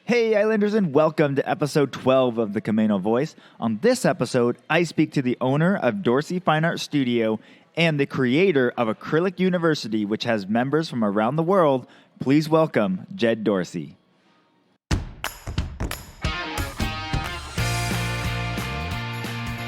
Hey Islanders, and welcome to episode 12 of the Camano Voice. On this episode, I speak to the owner of Dorsey Fine Art Studio and the creator of Acrylic University, which has members from around the world. Please welcome Jed Dorsey.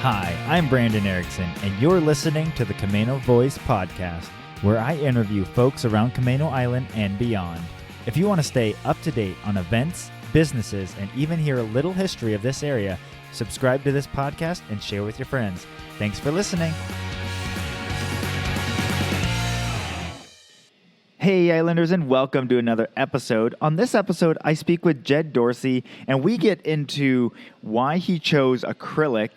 Hi, I'm Brandon Erickson, and you're listening to the Camano Voice podcast, where I interview folks around Camano Island and beyond. If you want to stay up to date on events, businesses, and even hear a little history of this area, subscribe to this podcast and share with your friends. Thanks for listening. Hey Islanders, and welcome to another episode. On this episode, I speak with Jed Dorsey, and we get into why he chose acrylic,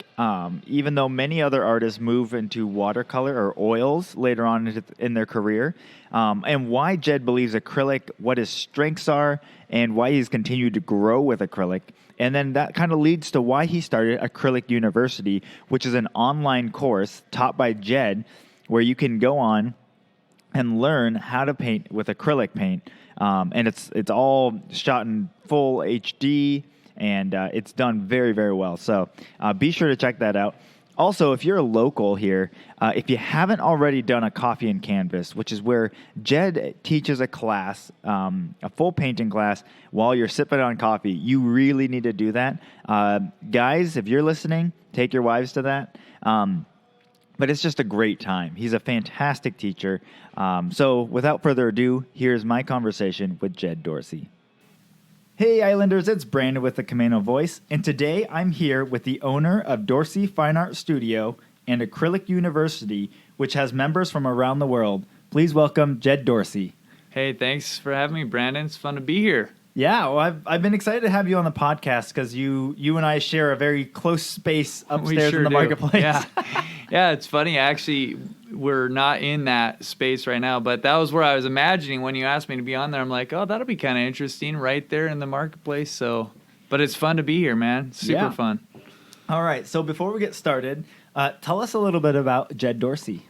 even though many other artists move into watercolor or oils later on in their career, and why Jed believes acrylic, what his strengths are, and why he's continued to grow with acrylic. And then that kind of leads to why he started Acrylic University, which is an online course taught by Jed, where you can go on and learn how to paint with acrylic paint. And it's all shot in full HD, and it's done very, very well. So be sure to check that out. Also, if you're a local here, if you haven't already done a coffee and canvas, which is where Jed teaches a class, a full painting class, while you're sipping on coffee, you really need to do that. Guys, if you're listening, take your wives to that. But it's just a great time. He's a fantastic teacher. So without further ado, here's my conversation with Jed Dorsey. Hey Islanders, it's Brandon with the Camano Voice, and today I'm here with the owner of Dorsey Fine Art Studio and Acrylic University, which has members from around the world. Please welcome Jed Dorsey. Hey, thanks for having me, Brandon. It's fun to be here. Yeah, well, I've been excited to have you on the podcast because you and I share a very close space upstairs in the marketplace. Yeah. Yeah, it's funny. Actually, we're not in that space right now, but that was where I was imagining when you asked me to be on there. I'm like, oh, that'll be kind of interesting right there in the marketplace. So, but it's fun to be here, man. Super fun. All right. So before we get started, tell us a little bit about Jed Dorsey.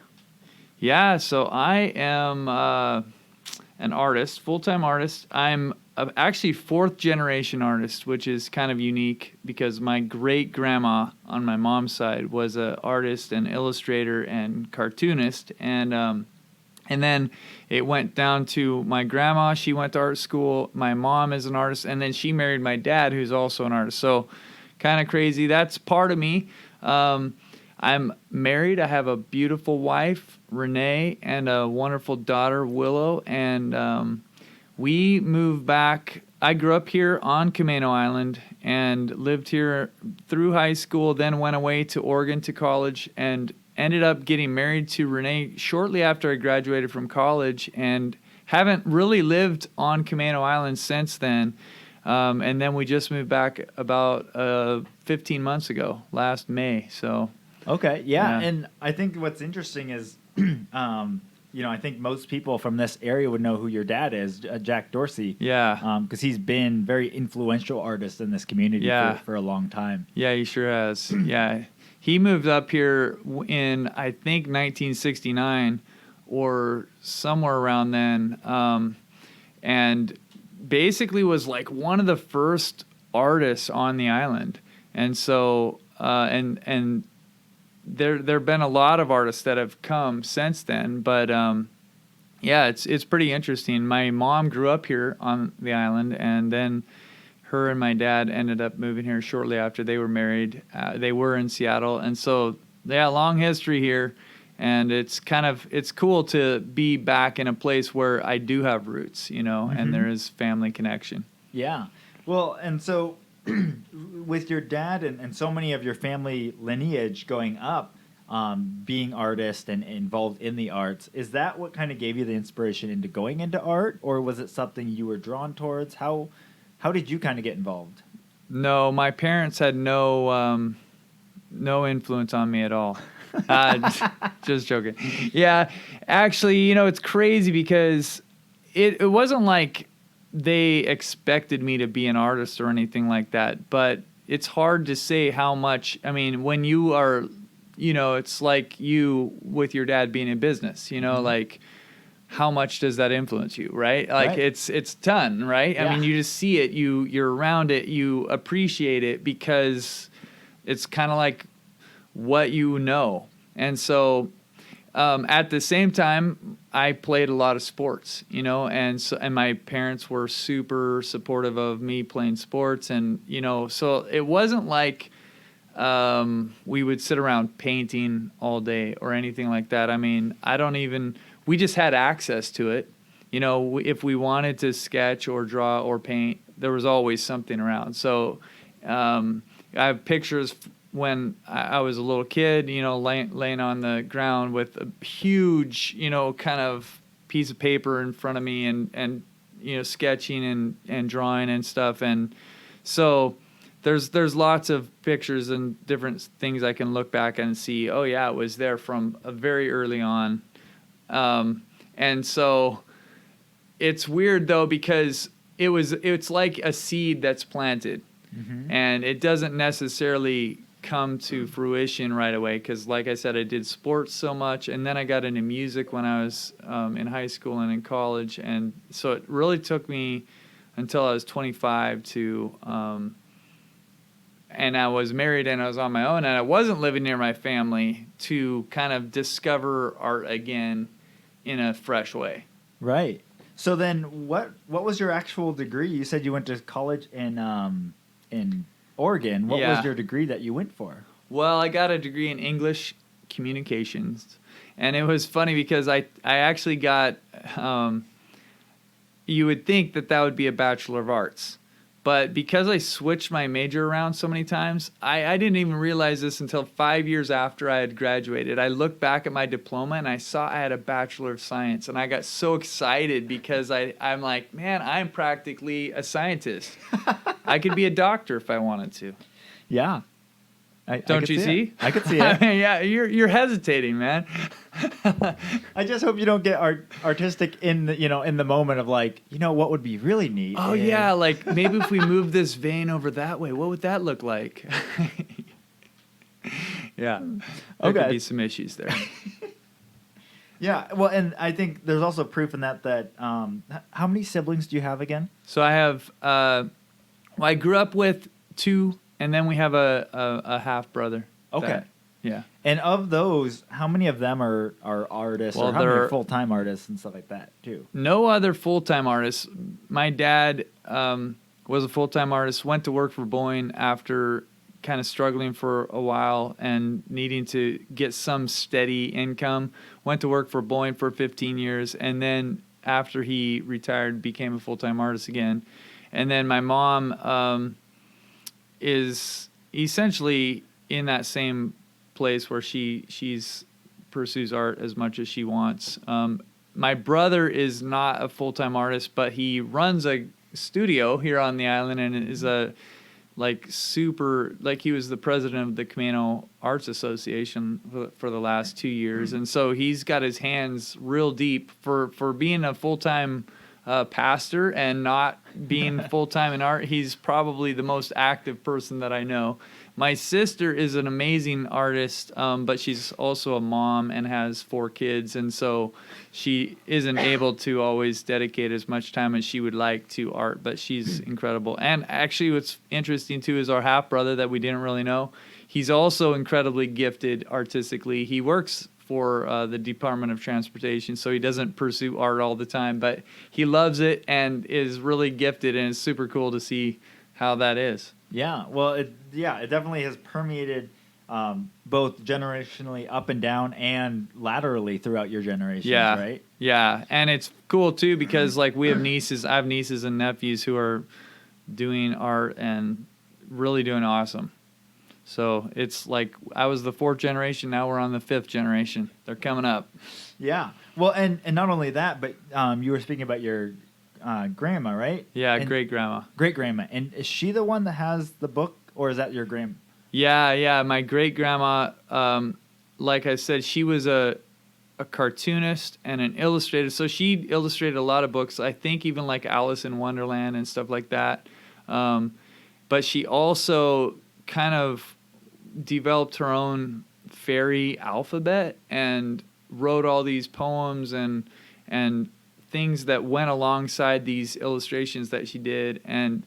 Yeah. So I am an artist, full-time artist. I'm actually fourth generation artist, which is kind of unique because my great grandma on my mom's side was an artist and illustrator and cartoonist, and then it went down to my grandma. She went to art school. My mom is an artist, and then she married my dad, who's also an artist. So kind of crazy. That's part of me. I'm married. I have a beautiful wife, Renee, and a wonderful daughter, Willow, and we moved back. I grew up here on Camano Island and lived here through high school, then went away to Oregon to college and ended up getting married to Renee shortly after I graduated from college, and haven't really lived on Camano Island since then. And then we just moved back about 15 months ago, last May. So okay, yeah. And I think what's interesting is I think most people from this area would know who your dad is, Jack Dorsey. Yeah. Because he's been very influential artist in this community for a long time. Yeah, he sure has. Yeah. He moved up here in, I think, 1969 or somewhere around then, and basically was like one of the first artists on the island. And so, and there have been a lot of artists that have come since then, but it's pretty interesting. My mom grew up here on the island, and then her and my dad ended up moving here shortly after they were married. They were in Seattle, and so long history here, and it's cool to be back in a place where I do have roots, and there is family connection. Yeah, well, and so with your dad and so many of your family lineage going up, being artists and involved in the arts, is that what kind of gave you the inspiration into going into art, or was it something you were drawn towards? How did you kind of get involved? No, my parents had no influence on me at all. Just joking. Yeah, actually, it's crazy because it wasn't like they expected me to be an artist or anything like that, but it's hard to say how much. I mean, when you are, it's like you with your dad being in business, like how much does that influence you, right? Like Right. it's done, right? Yeah. I mean, you just see it, you're around it, you appreciate it because it's kind of like what you know. And so at the same time, I played a lot of sports, and my parents were super supportive of me playing sports, and so it wasn't like we would sit around painting all day or anything like that. I mean, we just had access to it. If we wanted to sketch or draw or paint, there was always something around. So I have pictures when I was a little kid, laying on the ground with a huge, kind of piece of paper in front of me and sketching and drawing and stuff. And so there's lots of pictures and different things I can look back and see, oh yeah, it was there from a very early on. And so it's weird though, because it's like a seed that's planted, and it doesn't necessarily come to fruition right away, because like I said, I did sports so much, and then I got into music when I was in high school and in college, and so it really took me until I was 25 to and I was married and I was on my own and I wasn't living near my family to kind of discover art again in a fresh way. Right. So then what was your actual degree? You said you went to college in Oregon. What was your degree that you went for? Well, I got a degree in English communications. And it was funny because I actually got, you would think that would be a Bachelor of Arts. But because I switched my major around so many times, I didn't even realize this until 5 years after I had graduated. I looked back at my diploma and I saw I had a Bachelor of Science. And I got so excited because I'm like, man, I'm practically a scientist. I could be a doctor if I wanted to. Yeah. Don't you see? I could see it. Yeah, you're hesitating, man. I just hope you don't get artistic in the moment of like, what would be really neat. Oh yeah, like maybe if we move this vein over that way, what would that look like? Yeah. There could be some issues there. Yeah, well, and I think there's also proof in that how many siblings do you have again? So I have I grew up with 2, and then we have a half brother. Okay. Yeah. And of those, how many of them are artists, or how many are full-time artists and stuff like that, too? No other full-time artists. My dad was a full-time artist, went to work for Boeing after kind of struggling for a while and needing to get some steady income. Went to work for Boeing for 15 years, and then after he retired, became a full-time artist again. And then my mom is essentially in that same place where she's pursues art as much as she wants. My brother is not a full-time artist, but he runs a studio here on the island and is he was the president of the Camano Arts Association for the last 2 years. And so he's got his hands real deep for being a full-time pastor and not being full-time in art. He's probably the most active person that I know. My sister is an amazing artist, but she's also a mom and has 4 kids, and so she isn't able to always dedicate as much time as she would like to art, but she's incredible. And actually what's interesting too is our half-brother that we didn't really know. He's also incredibly gifted artistically. He works for the Department of Transportation, so he doesn't pursue art all the time, but he loves it and is really gifted, and it's super cool to see how that is. Yeah, well, it definitely has permeated both generationally up and down and laterally throughout your generations, right? Yeah, and it's cool too because like I have nieces and nephews who are doing art and really doing awesome. So it's like I was the 4th generation, now we're on the 5th generation. They're coming up. Yeah, well, and not only that, but you were speaking about your grandma, right? Yeah, great-grandma. Great-grandma. And is she the one that has the book, or is that your grandma? Yeah. My great-grandma, like I said, she was a cartoonist and an illustrator. So she illustrated a lot of books, I think even like Alice in Wonderland and stuff like that. But she also kind of developed her own fairy alphabet and wrote all these poems and and things that went alongside these illustrations that she did. And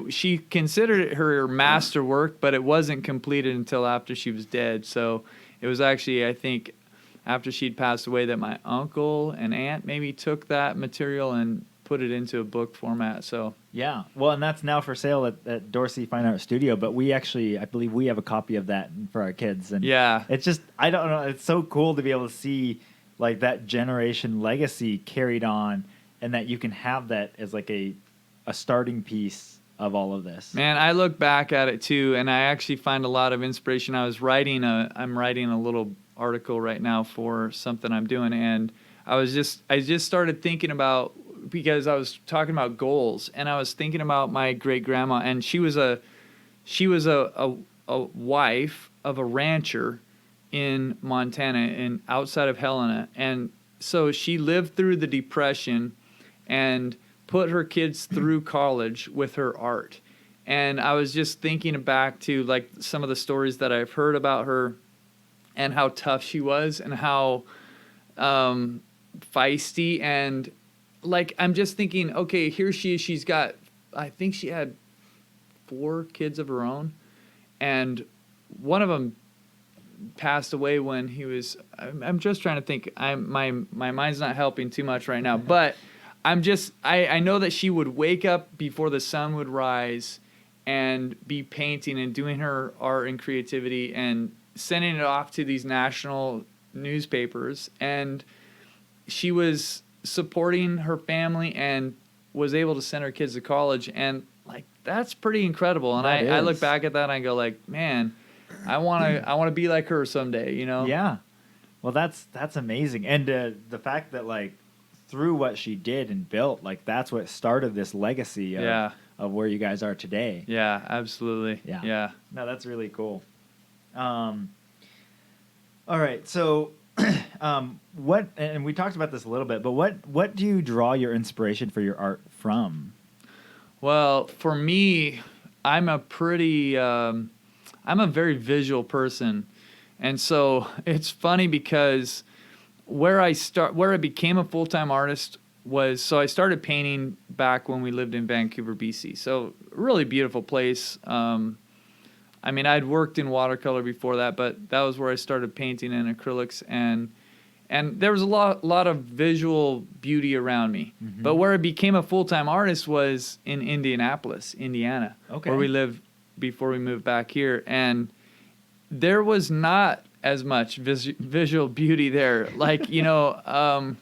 she considered it her masterwork, but it wasn't completed until after she was dead. So it was actually, I think, after she'd passed away that my uncle and aunt maybe took that material and put it into a book format. So yeah, well, and that's now for sale at Dorsey Fine Art Studio. But we actually, I believe, we have a copy of that for our kids. And yeah, it's just, I don't know, it's so cool to be able to see like that generation legacy carried on, and that you can have that as like a starting piece of all of this. Man, I look back at it too, and I actually find a lot of inspiration. I'm writing a little article right now for something I'm doing, and I just started thinking about, because I was talking about goals, and I was thinking about my great grandma, and she was a wife of a rancher in Montana and outside of Helena. And so she lived through the Depression and put her kids through college with her art. And I was just thinking back to like some of the stories that I've heard about her and how tough she was and how feisty. And like, I'm just thinking, okay, here she is. She's got, I think she had 4 kids of her own. And one of them passed away when he was, I'm just trying to think, my mind's not helping too much right now, but I know that she would wake up before the sun would rise and be painting and doing her art and creativity and sending it off to these national newspapers. And she was supporting her family and was able to send her kids to college. And like, that's pretty incredible. And I look back at that and I go like, man, I want to be like her someday, you know? Yeah. Well, that's amazing. And the fact that like through what she did and built, like that's what started this legacy of where you guys are today. Yeah, absolutely. Yeah. No, that's really cool. All right. So what, and we talked about this a little bit, but what do you draw your inspiration for your art from? Well, for me, I'm a very visual person. And so it's funny because where I became a full-time artist was, so I started painting back when we lived in Vancouver, BC. So really beautiful place. I mean, I'd worked in watercolor before that, but that was where I started painting in acrylics, and there was a lot of visual beauty around me. Mm-hmm. But where I became a full-time artist was in Indianapolis, Indiana, where we lived before we moved back here. And there was not as much visual beauty there. Like, you know,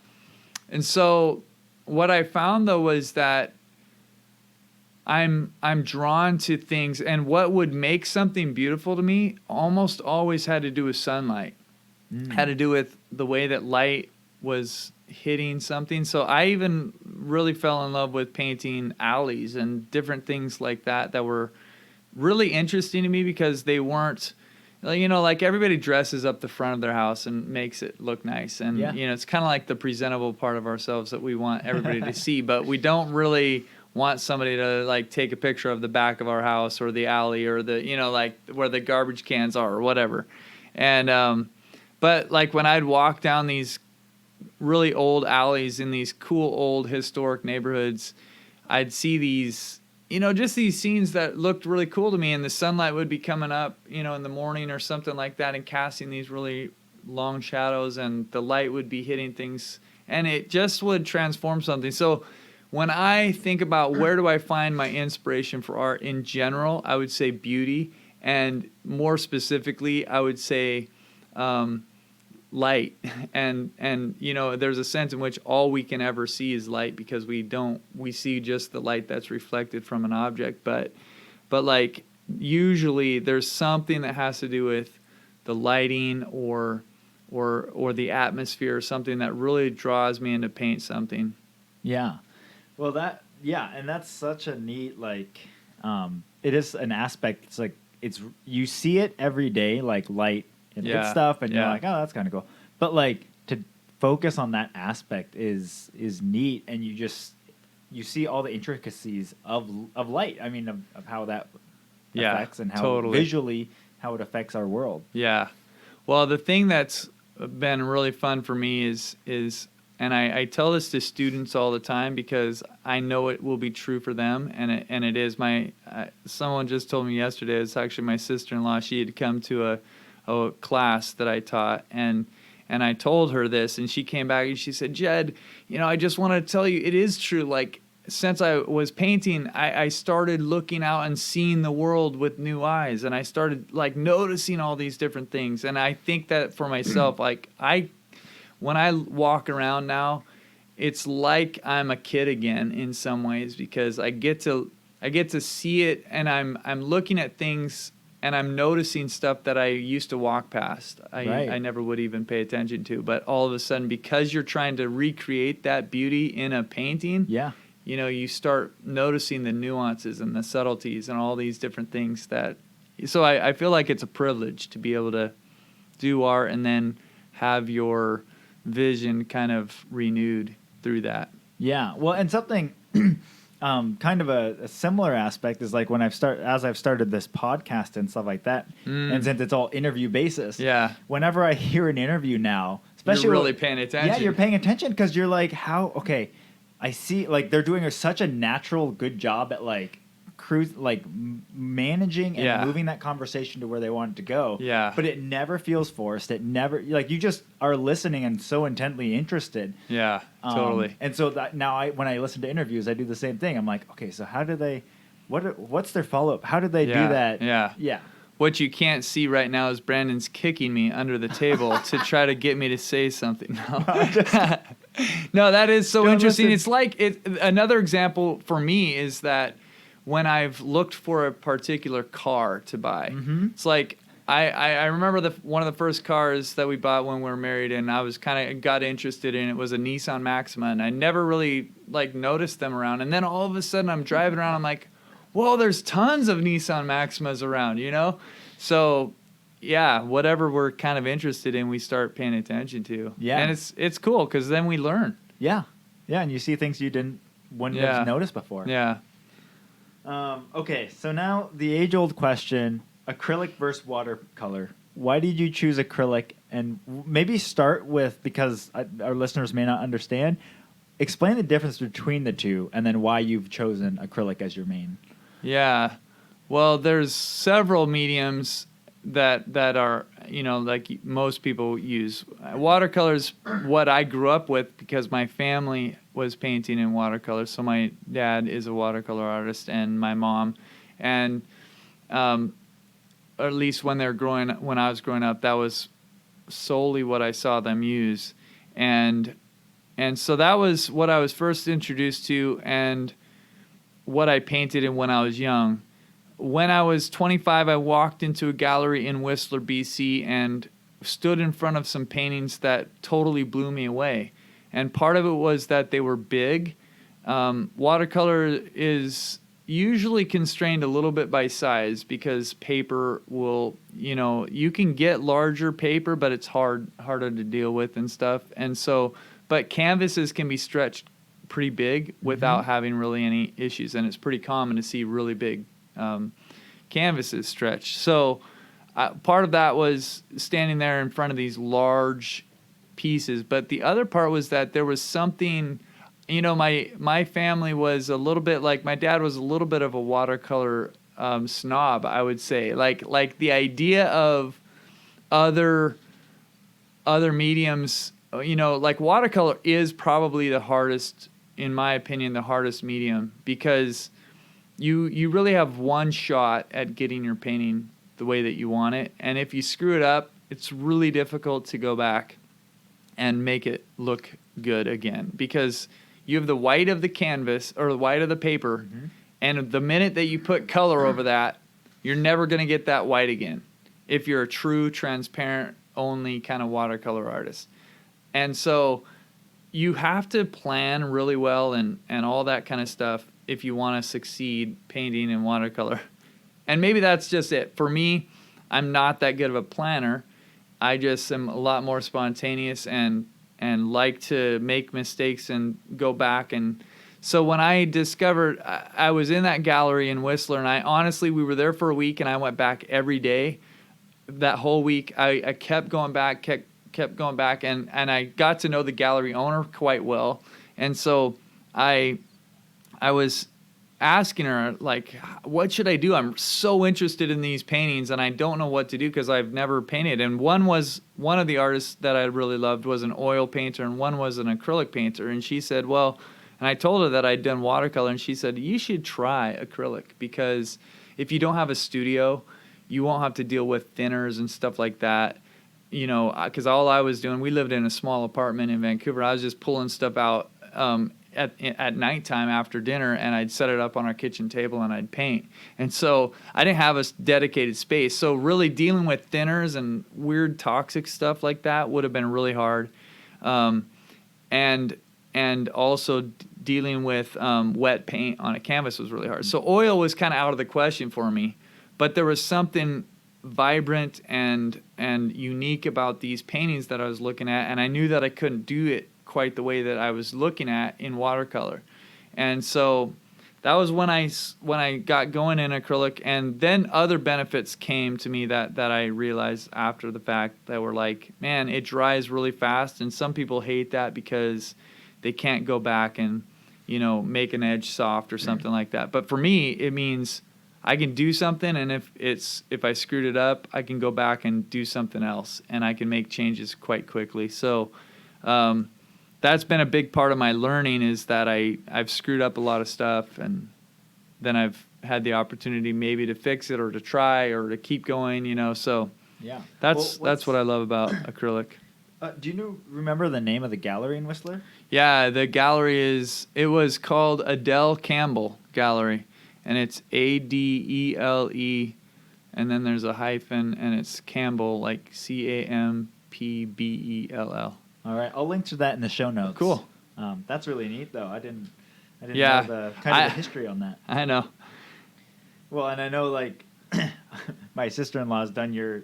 and so what I found, though, was that I'm drawn to things, and what would make something beautiful to me almost always had to do with sunlight. Had to do with the way that light was hitting something. So I even really fell in love with painting alleys and different things like that were really interesting to me, because they weren't, you know, like everybody dresses up the front of their house and makes it look nice. And, you know, it's kind of like the presentable part of ourselves that we want everybody to see, but we don't really want somebody to like take a picture of the back of our house or the alley or the, you know, like where the garbage cans are or whatever. And, but like when I'd walk down these really old alleys in these cool old historic neighborhoods, I'd see these, you know, just these scenes that looked really cool to me, and the sunlight would be coming up, you know, in the morning or something like that and casting these really long shadows, and the light would be hitting things, and it just would transform something. So when I think about where do I find my inspiration for art in general, I would say beauty, and more specifically, I would say light. And you know, there's a sense in which all we can ever see is light, because we see just the light that's reflected from an object, but like usually there's something that has to do with the lighting or the atmosphere, or something that really draws me in to paint something. Yeah. Well, and that's such a neat, like, it is an aspect. It's like, you see it every day, like light and hit stuff, and you're like, oh, that's kind of cool. But like to focus on that aspect is neat, and you see all the intricacies of light. I mean, of how that affects, and how visually how it affects our world. Yeah. Well, the thing that's been really fun for me is And I tell this to students all the time because I know it will be true for them, and it is. Someone just told me yesterday, it's actually my sister-in-law. She had come to a class that I taught, and I told her this, and she came back and she said, Jed, I just want to tell you, it is true. Like, since I was painting, I started looking out and seeing the world with new eyes, and I started like noticing all these different things. And I think that for myself, like when I walk around now, it's like I'm a kid again in some ways, because I get to see it, and I'm looking at things, and I'm noticing stuff that I used to walk past. I never would even pay attention to, but all of a sudden, because you're trying to recreate that beauty in a painting, you start noticing the nuances and the subtleties and all these different things so I feel like it's a privilege to be able to do art and then have your vision kind of renewed through that. Yeah. Well, and something kind of a similar aspect is like when I've started this podcast and stuff like that, and since it's all interview basis, whenever I hear an interview now, especially you're really paying attention. Yeah, you're paying attention because you're like, I see like they're doing such a natural good job at like managing and moving that conversation to where they want it to go. Yeah. But it never feels forced. It never, like, you just are listening and so intently interested. Yeah, totally. And so that now when I listen to interviews, I do the same thing. I'm like, okay, so how do they, what's their follow-up? How did they do that? Yeah. Yeah. What you can't see right now is Brandon's kicking me under the table to try to get me to say something. No, that is so interesting. Listen. It's like another example for me is that when I've looked for a particular car to buy, it's like I remember one of the first cars that we bought when we were married, and I was kind of got interested in it, was a Nissan Maxima, and I never really like noticed them around. And then all of a sudden I'm driving around, I'm like, whoa, there's tons of Nissan Maximas around, So yeah, whatever we're kind of interested in, we start paying attention to. Yeah. And it's cool because then we learn. Yeah. Yeah, and you see things you wouldn't have noticed before. Yeah. Okay, so now the age-old question, acrylic versus watercolor. Why did you choose acrylic? And maybe start with, because our listeners may not understand, explain the difference between the two and then why you've chosen acrylic as your main. Yeah. Well, there's several mediums that are, like most people use. Watercolor is what I grew up with because my family was painting in watercolor. So my dad is a watercolor artist and my mom. And or at least when I was growing up, that was solely what I saw them use. And so that was what I was first introduced to and what I painted in when I was young. When I was 25, I walked into a gallery in Whistler, BC, and stood in front of some paintings that totally blew me away. And part of it was that they were big. Watercolor is usually constrained a little bit by size because paper will, you can get larger paper, but it's harder to deal with and stuff. And so, but canvases can be stretched pretty big without having really any issues. And it's pretty common to see really big canvases stretched. So part of that was standing there in front of these large pieces. But the other part was that there was something, my family was a little bit like, my dad was a little bit of a watercolor snob, I would say. Like the idea of other mediums, like watercolor is probably the hardest, in my opinion, the hardest medium because you really have one shot at getting your painting the way that you want it. And if you screw it up, it's really difficult to go back and make it look good again because you have the white of the canvas or the white of the paper. And the minute that you put color over that, you're never going to get that white again if you're a true transparent only kind of watercolor artist. And so you have to plan really well and all that kind of stuff if you want to succeed painting in watercolor. And maybe that's just it. For me, I'm not that good of a planner. I just am a lot more spontaneous and like to make mistakes and go back. And so when I discovered, I was in that gallery in Whistler, and we were there for a week, and I went back every day. That whole week, I kept going back, kept kept going back, and I got to know the gallery owner quite well. And so I was asking her, like, what should I do? I'm so interested in these paintings, and I don't know what to do because I've never painted. And one of the artists that I really loved was an oil painter, and one was an acrylic painter. And she said, well, and I told her that I'd done watercolor, and she said, you should try acrylic, because if you don't have a studio, you won't have to deal with thinners and stuff like that. You know, because all I was doing, we lived in a small apartment in Vancouver. I was just pulling stuff out at nighttime after dinner, and I'd set it up on our kitchen table and I'd paint. And so I didn't have a dedicated space. So really dealing with thinners and weird toxic stuff like that would have been really hard. And also dealing with wet paint on a canvas was really hard. So oil was kind of out of the question for me, but there was something vibrant and unique about these paintings that I was looking at, and I knew that I couldn't do it quite the way that I was looking at in watercolor. And so that was when I got going in acrylic, and then other benefits came to me that I realized after the fact that were like, man, it dries really fast, and some people hate that because they can't go back and, you know, make an edge soft or something like that. But for me, it means I can do something, and if I screwed it up, I can go back and do something else, and I can make changes quite quickly. So that's been a big part of my learning, is that I've screwed up a lot of stuff, and then I've had the opportunity maybe to fix it or to try or to keep going, you know. So yeah, that's what I love about acrylic. Do you remember the name of the gallery in Whistler? Yeah, the gallery was called Adele Campbell Gallery, and it's Adele, and then there's a hyphen, and it's Campbell, like Campbell. All right, I'll link to that in the show notes. Cool. That's really neat, though. I didn't Yeah, know the history on that. I know. Well, and I know, like, my sister-in-law's done your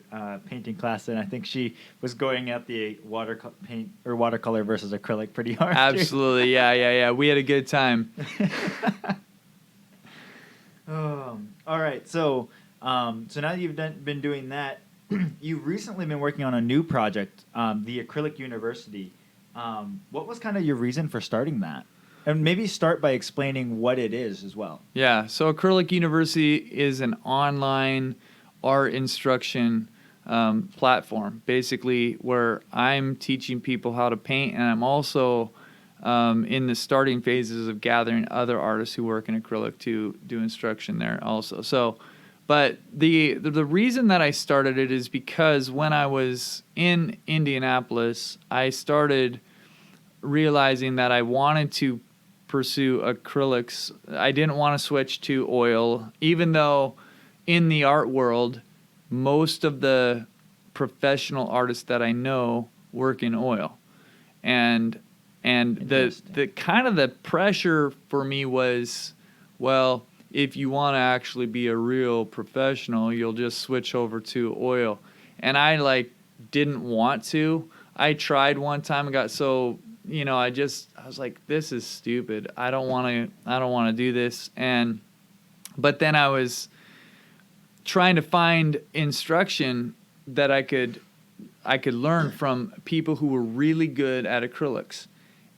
painting class, and I think she was going at the watercolor versus acrylic pretty hard. Absolutely, yeah. We had a good time. All right, so now that you've been doing that, you've recently been working on a new project, the Acrylic University. What was kind of your reason for starting that? And maybe start by explaining what it is as well. Yeah, so Acrylic University is an online art instruction platform, basically, where I'm teaching people how to paint, and I'm also in the starting phases of gathering other artists who work in acrylic to do instruction there also. So, but the reason that I started it is because when I was in Indianapolis, I started realizing that I wanted to pursue acrylics. I didn't want to switch to oil, even though in the art world, most of the professional artists that I know work in oil. And the kind of the pressure for me was, well, if you want to actually be a real professional, you'll just switch over to oil. And I didn't want to. I tried one time and got so, you know, I was like, this is stupid. I don't want to do this. But then I was trying to find instruction that I could learn from people who were really good at acrylics.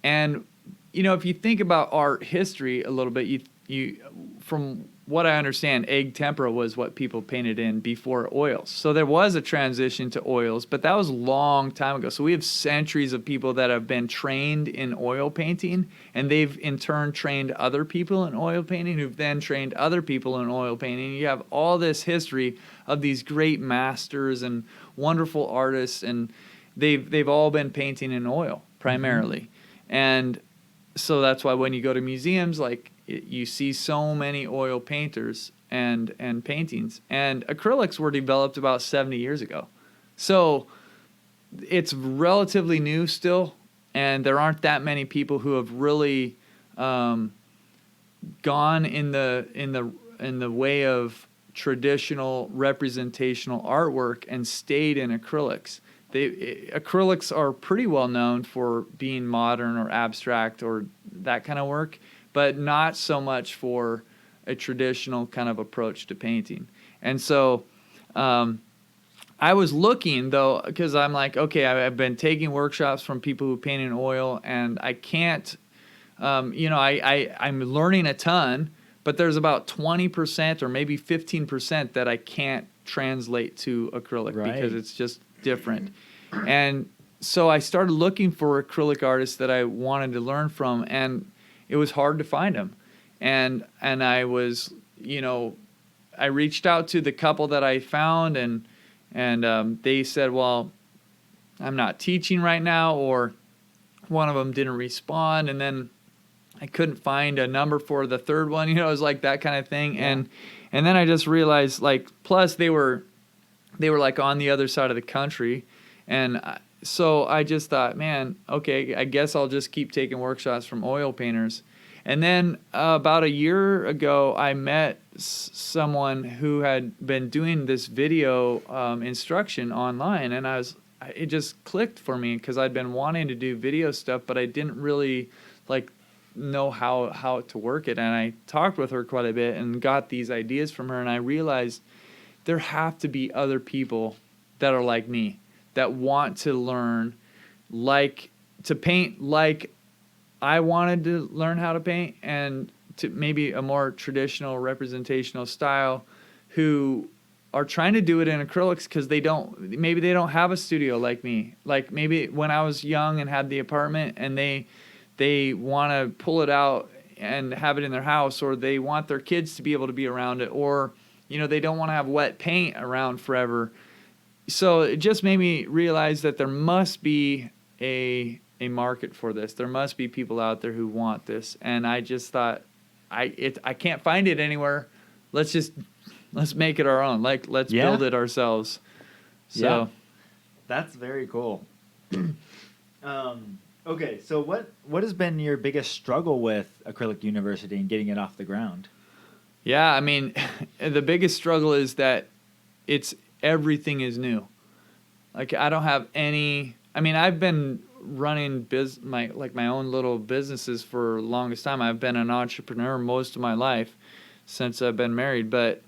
And, you know, if you think about art history a little bit, you from what I understand, egg tempera was what people painted in before oils. So there was a transition to oils, but that was a long time ago. So we have centuries of people that have been trained in oil painting, and they've in turn trained other people in oil painting, who've then trained other people in oil painting. You have all this history of these great masters and wonderful artists, and they've all been painting in oil primarily. Mm-hmm. And so that's why when you go to museums, you see so many oil painters and paintings. And acrylics were developed about 70 years ago. So it's relatively new still, and there aren't that many people who have really gone in the way of traditional representational artwork and stayed in acrylics. Acrylics are pretty well known for being modern or abstract or that kind of work, but not so much for a traditional kind of approach to painting. And so I was looking though, because I'm like, okay, I've been taking workshops from people who paint in oil, and I can't, I'm learning a ton, but there's about 20% or maybe 15% that I can't translate to acrylic because it's just different. And so I started looking for acrylic artists that I wanted to learn from, and it was hard to find them. And I was, I reached out to the couple that I found, and they said, well, I'm not teaching right now, or one of them didn't respond, and then I couldn't find a number for the third one. It was like that kind of thing. Yeah. And then I just realized, like, plus they were like on the other side of the country, and so I just thought, man, okay, I guess I'll just keep taking workshops from oil painters. And then about a year ago, I met someone who had been doing this video instruction online, and it just clicked for me because I'd been wanting to do video stuff, but I didn't really know how to work it. And I talked with her quite a bit and got these ideas from her, and I realized there have to be other people that are like me, that want to learn, to paint like I wanted to learn how to paint, and to maybe a more traditional representational style, who are trying to do it in acrylics because they don't have a studio like me. Like maybe when I was young and had the apartment, and they want to pull it out and have it in their house, or they want their kids to be able to be around it, or they don't want to have wet paint around forever. So it just made me realize that there must be a market for this. There must be people out there who want this. And I just thought, I can't find it anywhere. Let's make it our own. Let's build it ourselves. So that's very cool. Okay, so what has been your biggest struggle with Acrylic University and getting it off the ground? Yeah, I mean, the biggest struggle is that everything is new. Like, I don't have any. I mean, I've been running my own little businesses for the longest time. I've been an entrepreneur most of my life since I've been married, but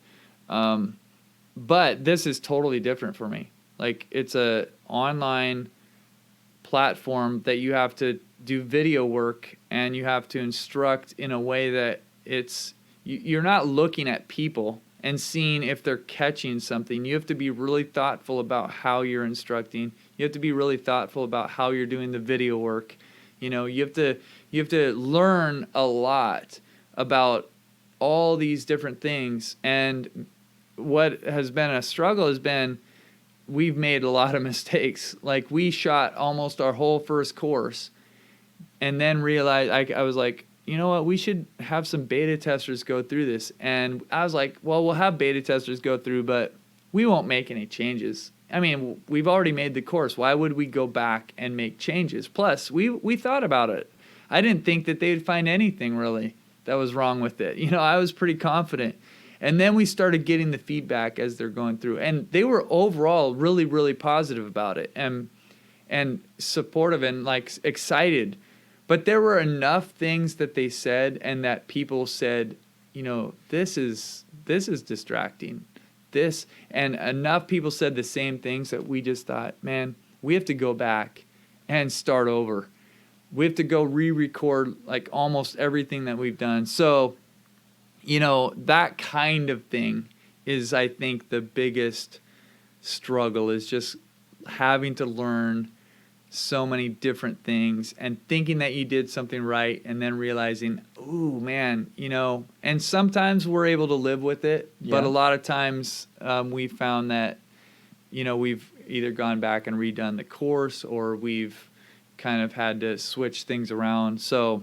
this is totally different for me. Like, it's a online platform that you have to do video work, and you have to instruct in a way that you're not looking at people and seeing if they're catching something. You have to be really thoughtful about how you're instructing. You have to be really thoughtful about how you're doing the video work. You have to learn a lot about all these different things. And what has been a struggle has been, we've made a lot of mistakes. Like, we shot almost our whole first course, and then realized, I was like, you know what, we should have some beta testers go through this. And I was like, well, we'll have beta testers go through, but we won't make any changes. I mean, we've already made the course. Why would we go back and make changes? Plus, we thought about it. I didn't think that they'd find anything really that was wrong with it. I was pretty confident. And then we started getting the feedback as they're going through. And they were overall really, really positive about it, and supportive and excited. But there were enough things that they said, and that people said, this is distracting. And enough people said the same things that we just thought, man, we have to go back and start over. We have to go re-record almost everything that we've done. So, that kind of thing is, I think, the biggest struggle, is just having to learn so many different things and thinking that you did something right, and then realizing, ooh, man, and sometimes we're able to live with it, but a lot of times we found that, we've either gone back and redone the course, or we've kind of had to switch things around. So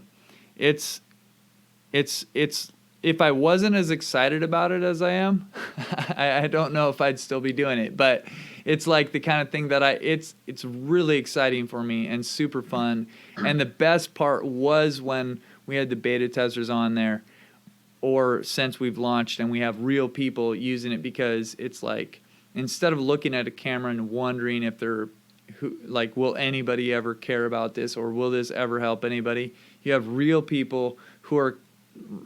it's if I wasn't as excited about it as I am, I don't know if I'd still be doing it. But it's like the kind of thing that it's really exciting for me and super fun. And the best part was when we had the beta testers on there, or since we've launched and we have real people using it, because it's like, instead of looking at a camera and wondering if will anybody ever care about this, or will this ever help anybody? You have real people who are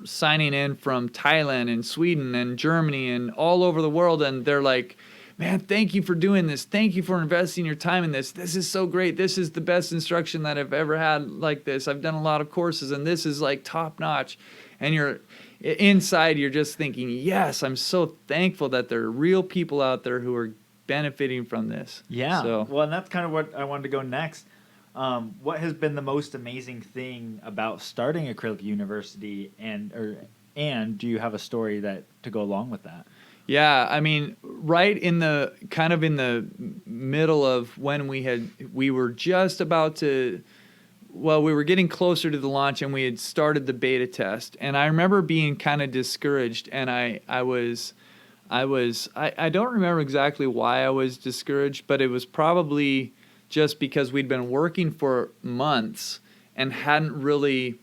signing in from Thailand and Sweden and Germany and all over the world, and they're like, man, thank you for doing this. Thank you for investing your time in this. This is so great. This is the best instruction that I've ever had like this. I've done a lot of courses and this is like top notch. And you're inside, you're just thinking, yes, I'm so thankful that there are real people out there who are benefiting from this. Yeah. So, Well, and that's kind of what I wanted to go next. What has been the most amazing thing about starting Acrylic University, and do you have a story that to go along with that? yeah, I mean, right in the kind of in the middle of when we were just about to, well, we were getting closer to the launch and we had started the beta test. And I remember being kind of discouraged, and I don't remember exactly why I was discouraged, but it was probably just because we'd been working for months and hadn't really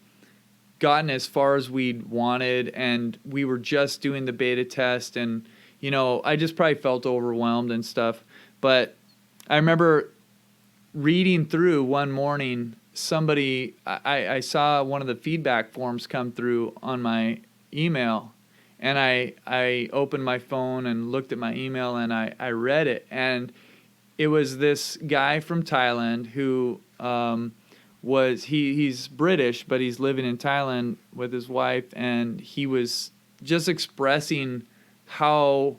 gotten as far as we'd wanted, and we were just doing the beta test, and I just probably felt overwhelmed and stuff. But I remember reading through one morning, I saw one of the feedback forms come through on my email, and I opened my phone and looked at my email, and I read it, and it was this guy from Thailand who he's British, but he's living in Thailand with his wife, and he was just expressing how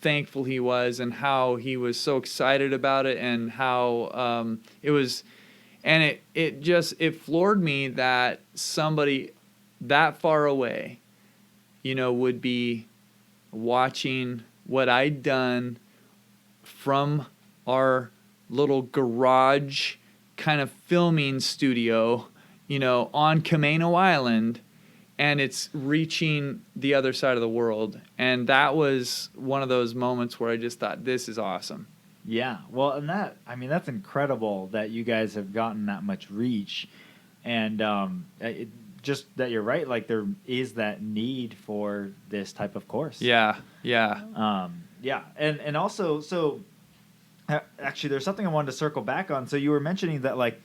thankful he was and how he was so excited about it, and how it was, and it floored me that somebody that far away, would be watching what I'd done from our little garage kind of filming studio, on Camano Island, and it's reaching the other side of the world. And that was one of those moments where I just thought, this is awesome. Yeah. Well, and that's incredible that you guys have gotten that much reach, and just that you're right. Like, there is that need for this type of course. Yeah. Yeah. And also, so actually, there's something I wanted to circle back on. So you were mentioning that, like,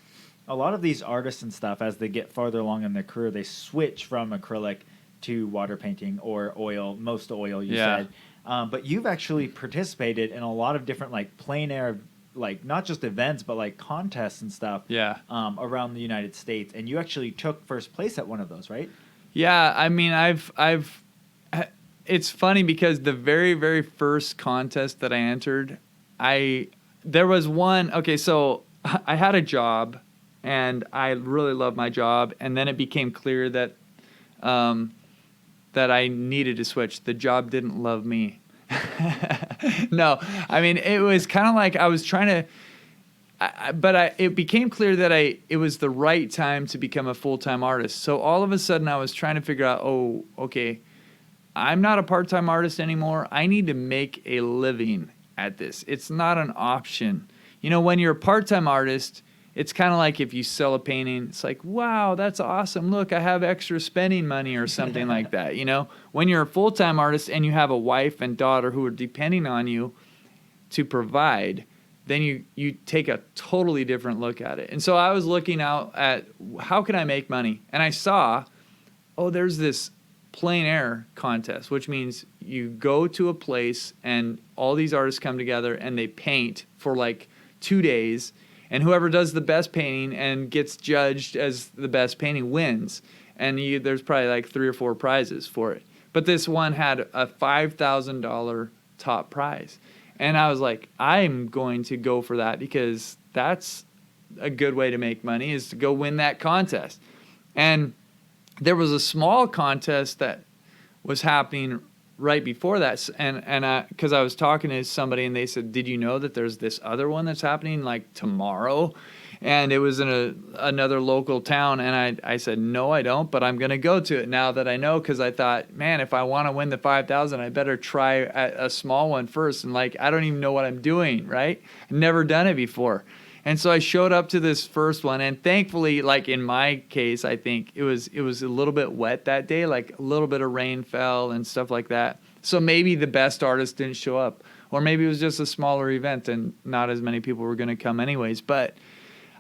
a lot of these artists and stuff, as they get farther along in their career, they switch from acrylic to water painting or oil, most oil, you said. But you've actually participated in a lot of different, like, plein air, like, not just events, but, like, contests and stuff around the United States. And you actually took first place at one of those, right? Yeah, I mean, it's funny because the very, very first contest that I entered, there was one, okay, so I had a job, and I really loved my job, and then it became clear that that I needed to switch. The job didn't love me. No, I mean, it was kind of like I was trying to, it became clear that it was the right time to become a full-time artist. So all of a sudden I was trying to figure out, oh, okay, I'm not a part-time artist anymore. I need to make a living at this. It's not an option. When you're a part-time artist, it's kind of like if you sell a painting, it's like, wow, that's awesome. Look, I have extra spending money or something like that. When you're a full-time artist and you have a wife and daughter who are depending on you to provide, then you take a totally different look at it. And so I was looking out at how can I make money? And I saw, there's this plein air contest, which means you go to a place and all these artists come together and they paint for like 2 days, and whoever does the best painting and gets judged as the best painting wins. And there's probably like 3 or 4 prizes for it. But this one had a $5,000 top prize. And I was like, I'm going to go for that because that's a good way to make money, is to go win that contest. And there was a small contest that was happening right before that, and because I was talking to somebody, and they said, did you know that there's this other one that's happening like tomorrow? And it was in another local town, and I said, no, I don't, but I'm going to go to it now that I know, because I thought, man, if I want to win the 5,000, I better try a small one first, and like, I don't even know what I'm doing, right? I've never done it before. And so I showed up to this first one, and thankfully, like in my case, I think it was a little bit wet that day, like a little bit of rain fell and stuff like that. So maybe the best artist didn't show up, or maybe it was just a smaller event and not as many people were going to come anyways. But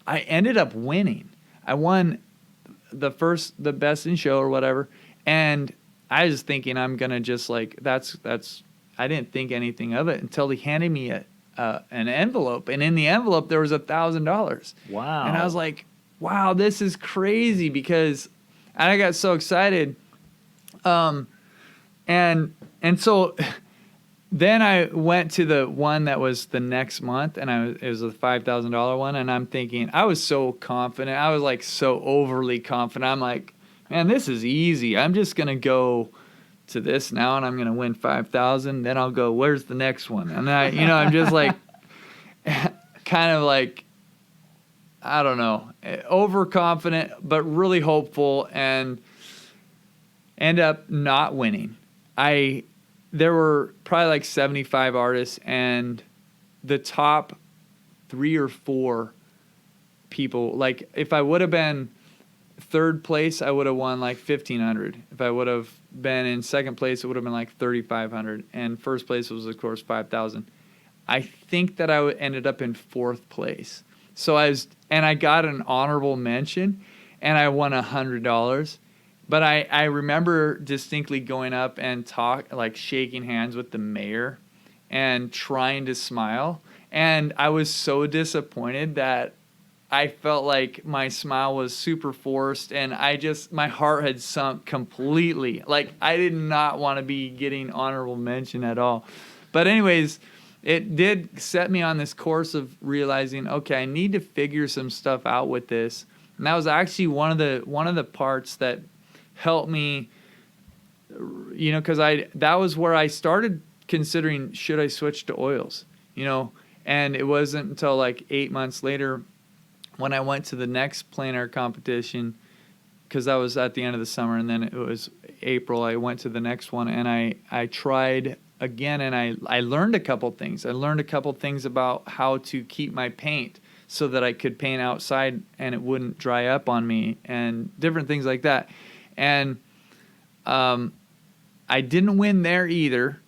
I ended up winning. I won the best in show or whatever, and I was thinking I'm gonna just like that's I didn't think anything of it until he handed me an envelope, and in the envelope there was $1,000. Wow. And I was like, wow, this is crazy, because I got so excited. And so then I went to the one that was the next month, and it was a $5,000 one, and I'm thinking, I was so confident. I was like so overly confident. I'm like, man, this is easy. I'm just going to go to this now, and I'm going to win 5,000. Then I'll go, where's the next one? And I'm just like, kind of like, I don't know, overconfident, but really hopeful, and end up not winning. There were probably like 75 artists, and the top 3 or 4 people, like if I would have been third place, I would have won like 1,500. If I would have been in second place, it would have been like 3,500. And first place was, of course, 5,000. I think that I ended up in 4th place. So I got an honorable mention, and I won $100. But I remember distinctly going up and shaking hands with the mayor and trying to smile. And I was so disappointed that I felt like my smile was super forced, and my heart had sunk completely. Like, I did not want to be getting honorable mention at all. But anyways, it did set me on this course of realizing, okay, I need to figure some stuff out with this. And that was actually one of the parts that helped me, because that was where I started considering, should I switch to oils, and it wasn't until like 8 months later when I went to the next plein air competition, because that was at the end of the summer, and then it was April, I went to the next one, and I tried again, and I learned a couple things. I learned a couple things about how to keep my paint so that I could paint outside and it wouldn't dry up on me, and different things like that. And I didn't win there either,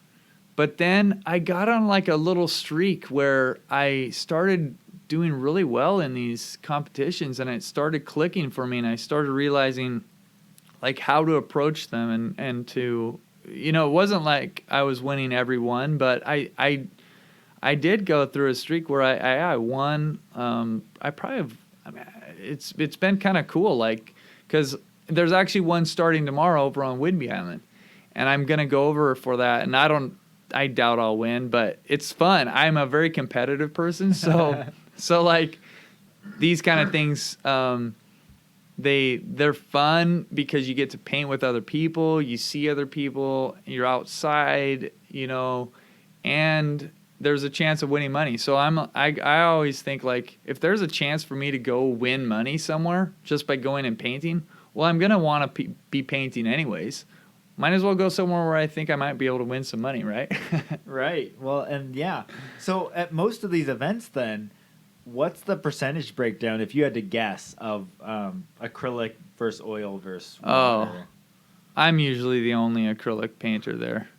but then I got on like a little streak where I started doing really well in these competitions, and it started clicking for me, and I started realizing like how to approach them, and to, it wasn't like I was winning every one, but I did go through a streak where I won. I probably have, it's been kind of cool, like, because there's actually one starting tomorrow over on Whidbey Island, and I'm going to go over for that, and I doubt I'll win, but it's fun. I'm a very competitive person, so so like these kind of things, they're fun because you get to paint with other people, you see other people, you're outside, and there's a chance of winning money. So I always think, like, if there's a chance for me to go win money somewhere just by going and painting, well, I'm going to want to be painting anyways. Might as well go somewhere where I think I might be able to win some money, right? Right. Well, and yeah. So at most of these events then, what's the percentage breakdown, if you had to guess, of acrylic versus oil versus water? Oh, I'm usually the only acrylic painter there.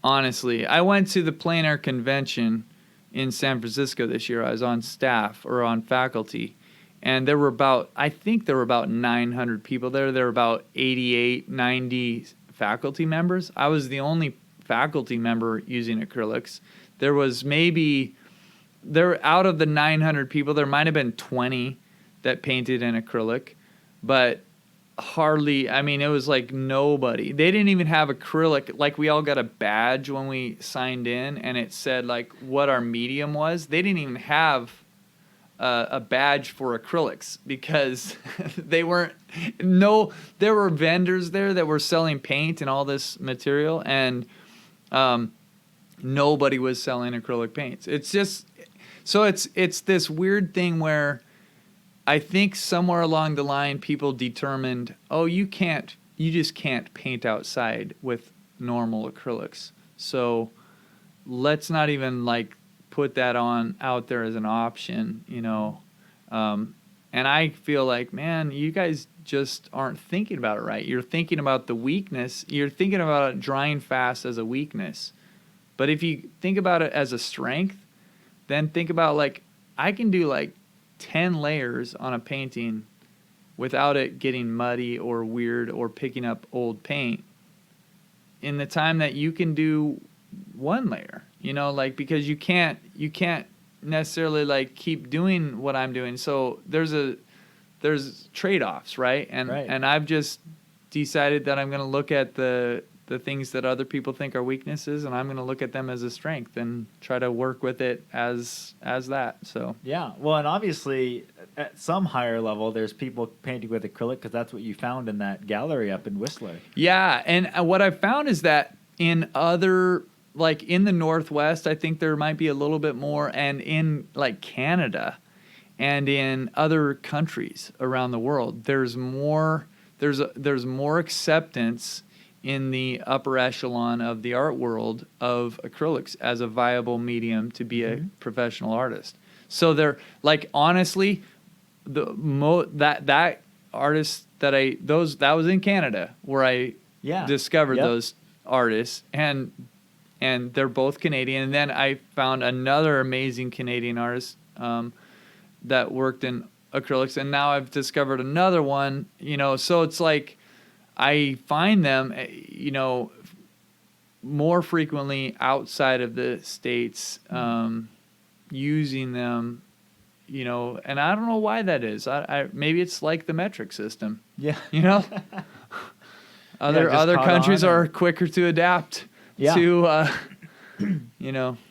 Honestly, I went to the plein air convention in San Francisco this year. I was on staff or on faculty, and I think there were about 900 people there. There were about 88, 90 faculty members. I was the only faculty member using acrylics. There was out of the 900 people, there might have been 20 that painted in acrylic, but hardly, it was like nobody. They didn't even have acrylic. Like, we all got a badge when we signed in, and it said like what our medium was. They didn't even have a badge for acrylics because there were vendors there that were selling paint and all this material, and nobody was selling acrylic paints. It's just, so it's this weird thing where I think somewhere along the line people determined, oh, you just can't paint outside with normal acrylics. So let's not even like put that out there as an option, and I feel like, man, you guys just aren't thinking about it right. You're thinking about the weakness. You're thinking about it drying fast as a weakness. But if you think about it as a strength, then think about, like, I can do like 10 layers on a painting without it getting muddy or weird or picking up old paint in the time that you can do one layer, like, because you can't necessarily like keep doing what I'm doing. So there's trade-offs, right? And I've just decided that I'm going to look at the things that other people think are weaknesses, and I'm going to look at them as a strength and try to work with it as that. So yeah, well, and obviously at some higher level, there's people painting with acrylic because that's what you found in that gallery up in Whistler. Yeah, and what I've found is that in other, like in the Northwest, I think there might be a little bit more, and in like Canada and in other countries around the world, there's more acceptance in the upper echelon of the art world of acrylics as a viable medium to be a professional artist. So they're like, honestly, that artist that was in Canada where I discovered those artists, and they're both Canadian. And then I found another amazing Canadian artist that worked in acrylics, and now I've discovered another one, so it's like I find them, more frequently outside of the States, using them, and I don't know why that is. I maybe it's like the metric system. Yeah. Other countries are quicker to adapt to,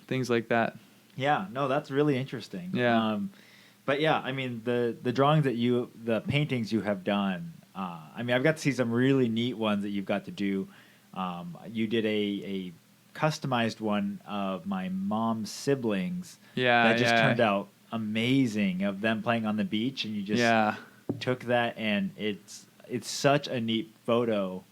things like that. Yeah, no, that's really interesting. Yeah. But yeah, I mean, the drawings the paintings you have done, I mean, I've got to see some really neat ones that you've got to do. You did a customized one of my mom's siblings. Yeah, that just turned out amazing, of them playing on the beach, and you just took that, and it's such a neat photo.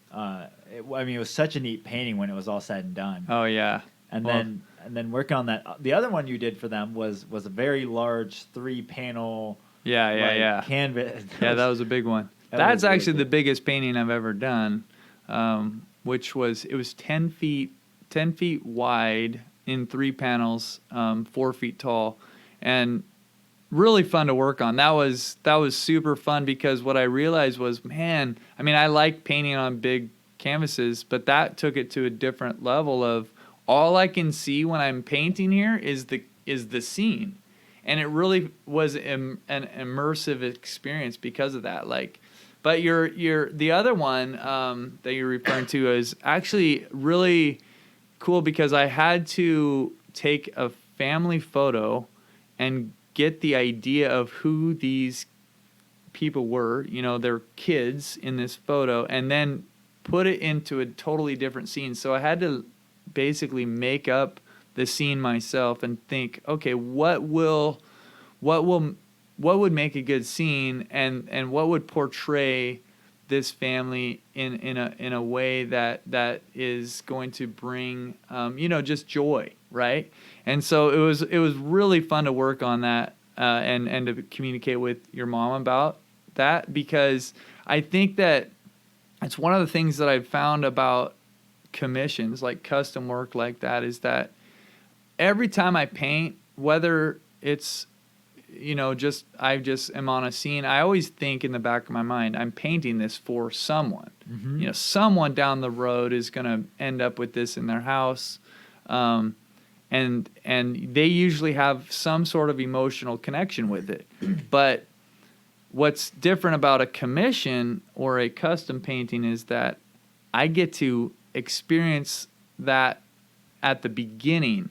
It was such a neat painting when it was all said and done. Oh yeah, and then working on that. The other one you did for them was a very large 3-panel. Canvas. Yeah, that was a big one. That's actually the biggest painting I've ever done, which was 10 feet wide in 3 panels, 4 feet tall, and really fun to work on. That was super fun, because what I realized was, man, I mean, I like painting on big canvases, but that took it to a different level of all I can see when I'm painting here is the scene. And it really was an immersive experience because of that. Like, but the other one that you're referring to is actually really cool, because I had to take a family photo and get the idea of who these people were, their kids in this photo, and then put it into a totally different scene. So I had to basically make up the scene myself and think, okay, what would make a good scene, and what would portray this family in a way that is going to bring just joy, right? And so it was really fun to work on that, and to communicate with your mom about that, because I think that it's one of the things that I've found about commissions, like custom work like that, is that every time I paint, whether it's I just am on a scene, I always think in the back of my mind, I'm painting this for someone. Mm-hmm. Someone down the road is going to end up with this in their house, and they usually have some sort of emotional connection with it. But what's different about a commission or a custom painting is that I get to experience that at the beginning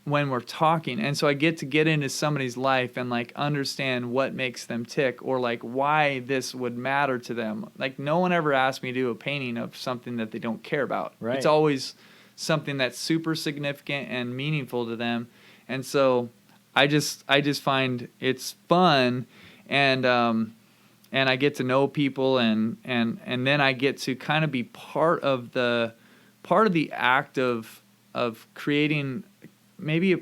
when we're talking, and so I get to get into somebody's life and like understand what makes them tick, or like why this would matter to them. Like, no one ever asked me to do a painting of something that they don't care about. Right. It's always something that's super significant and meaningful to them, and so I just find it's fun, and I get to know people, and then I get to kind of be part of the act of creating maybe a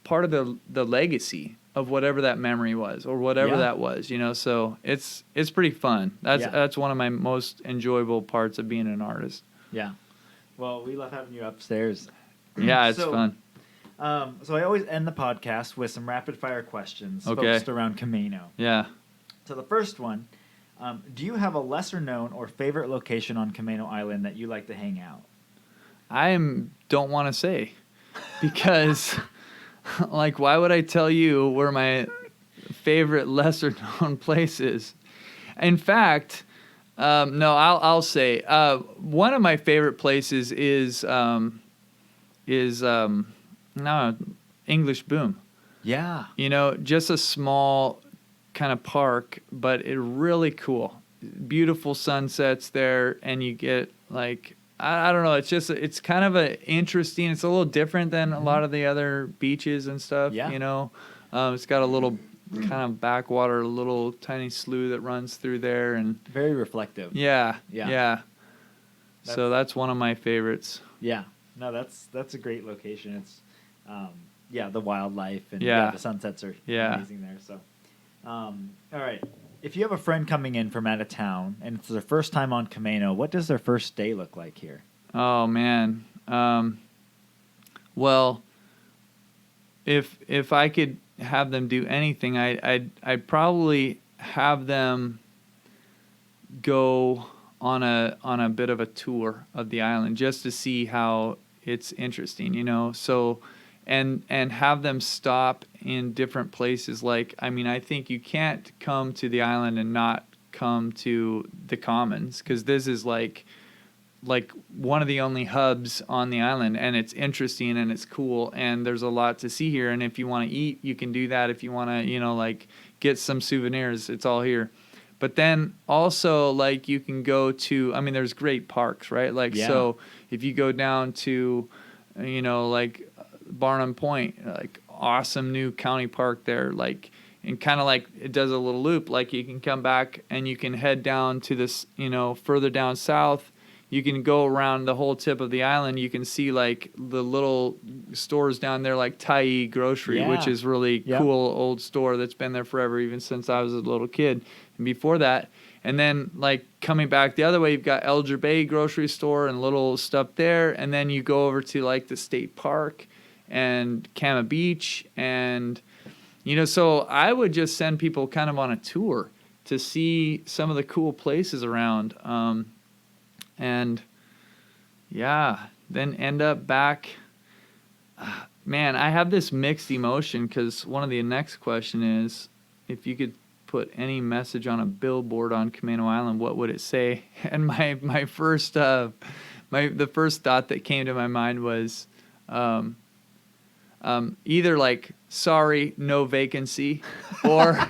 part of the legacy of whatever that memory was, or whatever that was, so it's pretty fun. That's one of my most enjoyable parts of being an artist. Yeah. Well, we love having you upstairs. Yeah, it's fun. So I always end the podcast with some rapid fire questions focused around Camano. Yeah. So the first one, do you have a lesser known or favorite location on Camano Island that you like to hang out? Don't want to say. because like, why would I tell you where my favorite lesser known place is? In fact, no, I'll say one of my favorite places is no, English Boom. Yeah. You know, just a small kind of park, but it really cool. Beautiful sunsets there, and you get like I don't know. It's kind of a interesting. It's a little different than a lot of the other beaches and stuff. Yeah. You know, it's got a little kind of backwater, a little tiny slough that runs through there, and Very reflective. yeah. Yeah. So that's one of my favorites. Yeah. No, that's a great location. It's the wildlife and Yeah. the sunsets are Yeah. amazing there. So all right. If you have a friend coming in from out of town and it's their first time on Camano, what does their first day look like here? Oh man. Well, if I could have them do anything, I'd probably have them go on a bit of a tour of the island just to see how it's interesting, you know. So and have them stop in different places. Like, I mean, I think you can't come to the island and not come to the Commons, because this is like one of the only hubs on the island, and it's interesting and it's cool, and there's a lot to see here. And if you want to eat, you can do that. If you want to, you know, like get some souvenirs, it's all here. But then also, like, you can go to, I mean, there's great parks, right? Like, Yeah. so if you go down to, you know, like Barnum Point, like awesome new county park there, like, and kind of like it does a little loop, like you can come back and you can head down to this, you know, further down south. You can go around the whole tip of the island. You can see like the little stores down there, like Tai Grocery, Yeah. which is really Yep. cool old store that's been there forever, even since I was a little kid. And before that, and then like coming back the other way, you've got Elger Bay grocery store and little stuff there. And then you go over to like the state park and Kama Beach. And, you know, so I would just send people kind of on a tour to see some of the cool places around. And yeah, then end up back. Man, I have this mixed emotion, because one of the next question is, if you could put any message on a billboard on Camano Island, what would it say? And my first the first thought that came to my mind was either like, sorry, no vacancy, or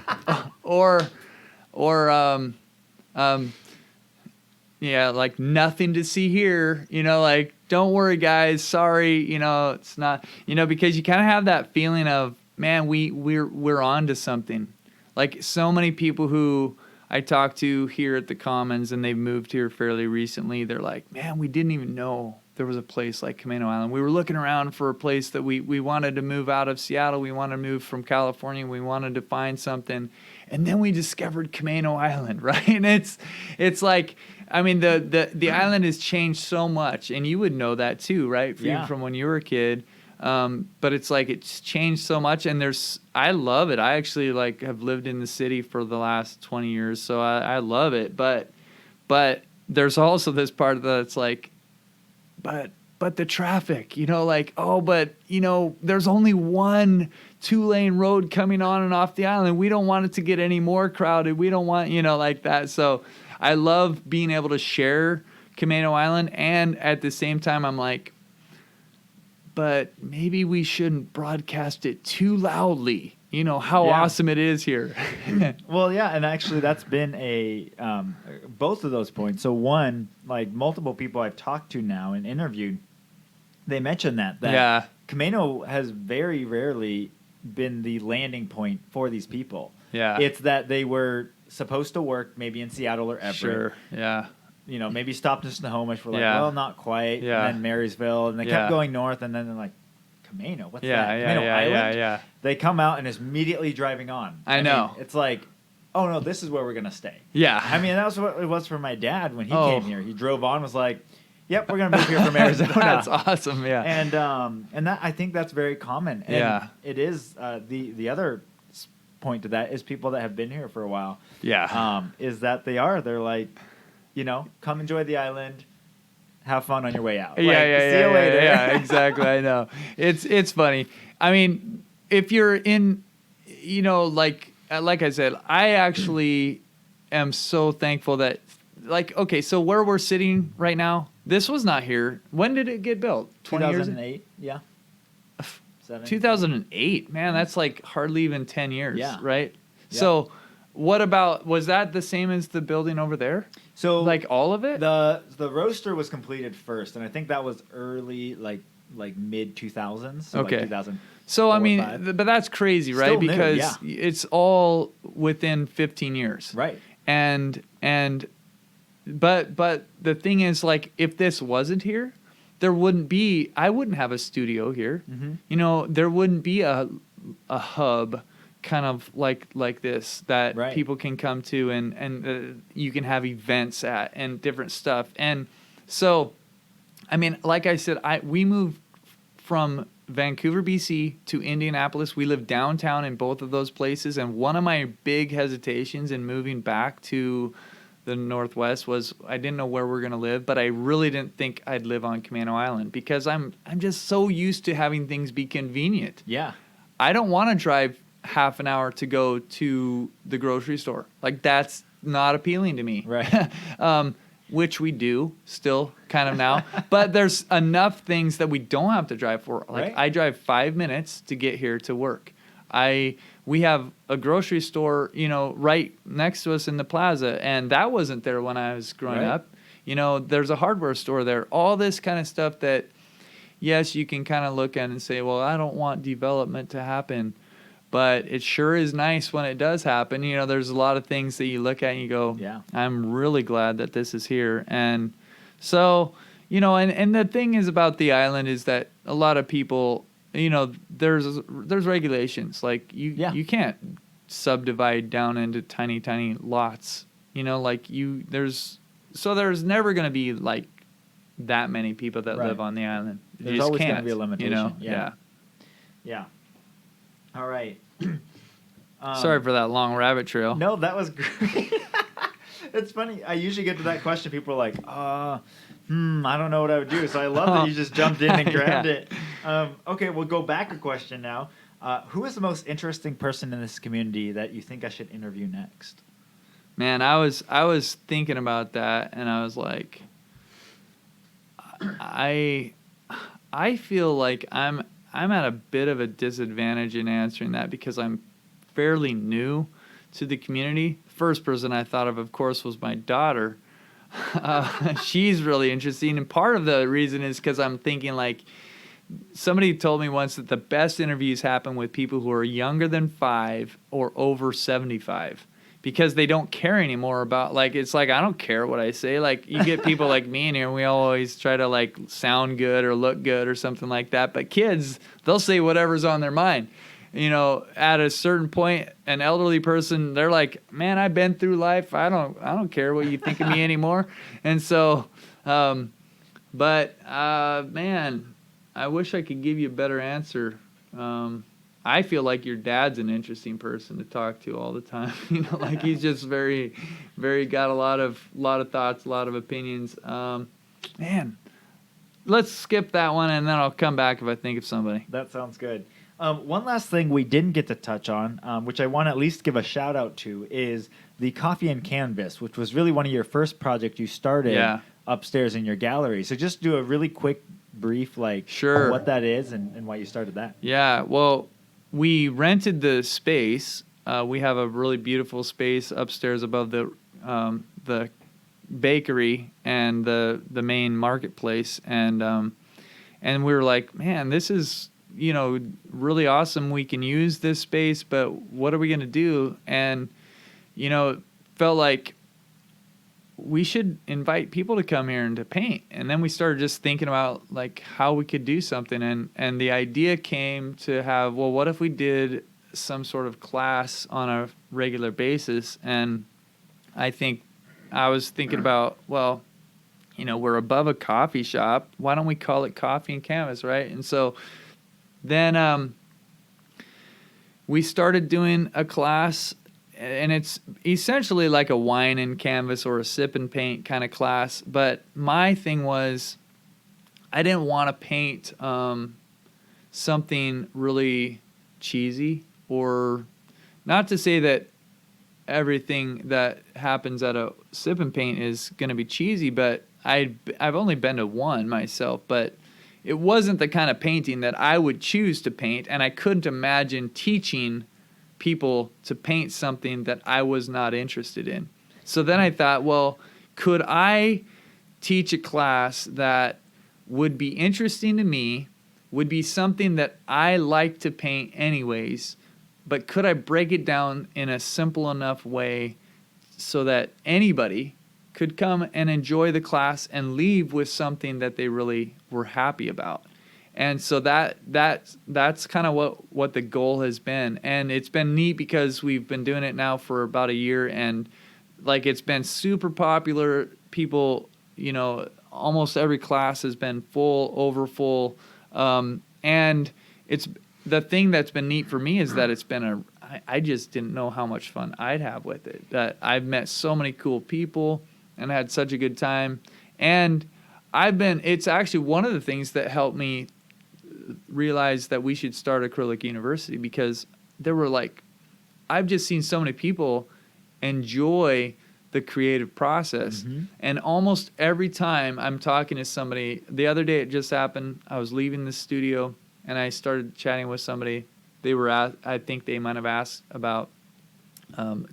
yeah, like nothing to see here, you know, like, don't worry guys, sorry, you know, it's not, you know, because you kind of have that feeling of, man, we're on to something. Like, so many people who I talk to here at the Commons, and they've moved here fairly recently, they're like, man, we didn't even know there was a place like Camano Island. We were looking around for a place that we wanted to move out of Seattle. We wanted to move from California. We wanted to find something. And then we discovered Camano Island, right? And it's like, I mean, the island has changed so much, and you would know that too, right? Yeah. From when you were a kid. But it's like, it's changed so much, and I love it. I actually like have lived in the city for the last 20 years, so I love it. But there's also this part that's like, but the traffic, you know, like, oh, but, you know, there's only one 2-lane road coming on and off the island. We don't want it to get any more crowded. We don't want, you know, like that. So I love being able to share Camano Island, and at the same time, I'm like, but maybe we shouldn't broadcast it too loudly. You know, how awesome it is here. Well, yeah, and actually that's been both of those points. So one, like multiple people I've talked to now and interviewed, they mentioned that Camano has very rarely been the landing point for these people. Yeah. It's that they were supposed to work maybe in Seattle or Everett. Sure, yeah. You know, maybe stopped in Snohomish. We're like, Yeah. well, not quite. Yeah. And then Marysville. And they kept going north, and then they're like, Camano? What's that? Camano Island? Yeah. They come out and is immediately driving on. I know. Mean, it's like, oh, no, this is where we're going to stay. Yeah. I mean, that was what it was for my dad when he Oh. came here. He drove on, was like, yep, we're going to move here from Arizona. That's awesome, yeah. And that, I think that's very common. And Yeah. it is the other point to that is people that have been here for a while. Yeah. Is that they're like, you know, come enjoy the island, have fun on your way out. Yeah, Like, yeah, see you later. yeah, exactly. I know. It's funny. I mean, if you're in, like I said, I actually am so thankful that, like, okay, so where we're sitting right now, this was not here. When did it get built? 20 years? 2008, yeah. 2008. Man, that's like hardly even 10 years, Yeah. right? Yeah. So what about, was that the same as the building over there? So Like all of it? the roaster was completed first, and I think that was early, like mid 2000s. So Okay. Like 2000. So, I mean, 5. but that's crazy, right? Still new, Because yeah. it's all within 15 years. Right. But the thing is, like, if this wasn't here, I wouldn't have a studio here. Mm-hmm. There wouldn't be a hub kind of like this that Right. people can come to and you can have events at and different stuff. And so, I mean, like I said, we moved from Vancouver, BC to Indianapolis. We live downtown in both of those places. And one of my big hesitations in moving back to the Northwest was I didn't know where we're going to live, but I really didn't think I'd live on Camano Island because I'm just so used to having things be convenient. Yeah. I don't want to drive half an hour to go to the grocery store. Like, that's not appealing to me. Right. Which we do still kind of now. But there's enough things that we don't have to drive for. Like, Right. I drive 5 minutes to get here to work. We have a grocery store, right next to us in the plaza, and that wasn't there when I was growing Right. up. There's a hardware store there. All this kind of stuff that, yes, you can kind of look at and say, well, I don't want development to happen. But it sure is nice when it does happen. There's a lot of things that you look at and you go, Yeah. I'm really glad that this is here. And so, and the thing is about the island is that a lot of people, there's regulations. Like you can't subdivide down into tiny, tiny lots. There's never going to be like that many people that Right. live on the island. You There's just always going to can't, be a limitation. Yeah. Yeah. All right. Sorry for that long rabbit trail. No, that was great. It's funny. I usually get to that question. People are like, I don't know what I would do. So I love that you just jumped in and grabbed it. Okay, we'll go back a question now. Who is the most interesting person in this community that you think I should interview next? Man, I was thinking about that, and I was like, I feel like I'm at a bit of a disadvantage in answering that because I'm fairly new to the community. First person I thought of course, was my daughter. She's really interesting, and part of the reason is because I'm thinking, like, somebody told me once that the best interviews happen with people who are younger than 5 or over 75. Because they don't care anymore about, like, it's like, I don't care what I say. Like, you get people like me in here, and we always try to, like, sound good or look good or something like that. But kids, they'll say whatever's on their mind. At a certain point, an elderly person, they're like, man, I've been through life. I don't care what you think of me anymore. And so, man, I wish I could give you a better answer. I feel like your dad's an interesting person to talk to all the time. Like, he's just very, very got a lot of thoughts, a lot of opinions. Man, let's skip that one, and then I'll come back if I think of somebody. That sounds good. One last thing we didn't get to touch on, which I want to at least give a shout out to, is the Coffee and Canvas, which was really one of your first projects you started upstairs in your gallery. So just do a really quick, brief, Sure. what that is and why you started that. Yeah, well, we rented the space. We have a really beautiful space upstairs above the bakery and the main marketplace, and we were like, man, this is really awesome. We can use this space, but what are we gonna do? And felt like we should invite people to come here and to paint. And then we started just thinking about, like, how we could do something. And the idea came to have, well, what if we did some sort of class on a regular basis? And I was thinking about, well, we're above a coffee shop. Why don't we call it Coffee and Canvas, right? And so then we started doing a class and it's essentially like a wine and canvas or a sip and paint kind of class. But my thing was, I didn't want to paint something really cheesy, or not to say that everything that happens at a sip and paint is going to be cheesy, but I've only been to one myself, but it wasn't the kind of painting that I would choose to paint, and I couldn't imagine teaching people to paint something that I was not interested in. So then I thought, well, could I teach a class that would be interesting to me, would be something that I like to paint anyways, but could I break it down in a simple enough way so that anybody could come and enjoy the class and leave with something that they really were happy about? And so that's kind of what the goal has been. And it's been neat because we've been doing it now for about a year, and like it's been super popular. People, almost every class has been full, over full. And it's the thing that's been neat for me is that it's been I just didn't know how much fun I'd have with it. That I've met so many cool people and had such a good time. And it's actually one of the things that helped me realize that we should start Acrylic University, because there were I've just seen so many people enjoy the creative process. Mm-hmm. And almost every time I'm talking to somebody, the other day it just happened, I was leaving the studio and I started chatting with somebody. I think they might have asked about